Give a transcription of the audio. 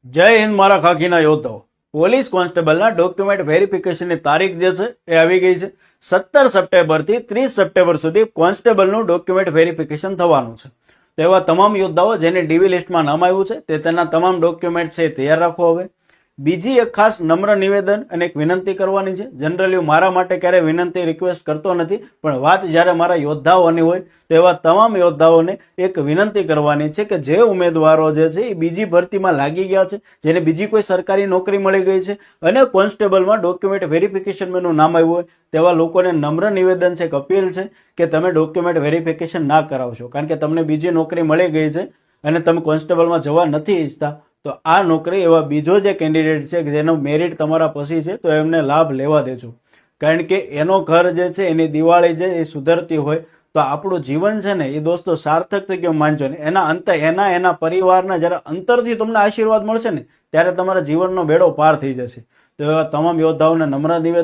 જય હિન્દ મારા ખાખીના યોદ્ધાઓ. Police કોન્સ્ટેબલના document વેરિફિકેશનની તારીખ જે છે એ આવી ગઈ છે. 17 સપ્ટેમ્બરથી 30 સપ્ટેમ્બર સુધી કોન્સ્ટેબલનું ડોક્યુમેન્ટ વેરિફિકેશન થવાનું છે. તો એવા તમામ યોદ્ધાઓ જેને ડીવી લિસ્ટમાં નામ આવ્યું છે તે તેના તમામ ડોક્યુમેન્ટ છે તૈયાર રાખો. હવે બીજી એક ખાસ નમ્ર નિવેદન અને એક વિનંતી કરવાની છે. જનરલી હું મારા માટે ક્યારેય વિનંતી રિક્વેસ્ટ કરતો નથી, પણ વાત જ્યારે મારા યોદ્ધાઓની હોય તો એવા તમામ યોદ્ધાઓને એક વિનંતી કરવાની છે કે જે ઉમેદવારો જે છે એ બીજી ભરતીમાં લાગી ગયા છે, જેને બીજી કોઈ સરકારી નોકરી મળી ગઈ છે અને કોન્સ્ટેબલમાં ડોક્યુમેન્ટ વેરિફિકેશનનું નામ આવ્યું હોય તેવા લોકોને નમ્ર નિવેદન છે, એક અપીલ છે કે તમે ડોક્યુમેન્ટ વેરિફિકેશન ના કરાવશો. કારણ કે તમને બીજી નોકરી મળી ગઈ છે અને તમે કોન્સ્ટેબલમાં જવા નથી ઈચ્છતા, તો આ નોકરી એવા બીજો જે કેન્ડિડેટ છે જેનો મેરિટ તમારા પછી છે તો એમને લાભ લેવા દેજો. કારણ કે એનો ઘર જે છે એની દિવાળી છે એ સુધરતી હોય તો આપણું જીવન છે ને એ દોસ્તો સાર્થક થઈ ગયો માનજો ને. એના અંતે એના પરિવારના જ્યારે અંતરથી તમને આશીર્વાદ મળશે ને ત્યારે તમારા જીવનનો બેડો પાર થઈ જશે. તો એવા તમામ યોદ્ધાઓને નમ્ર નિવેદન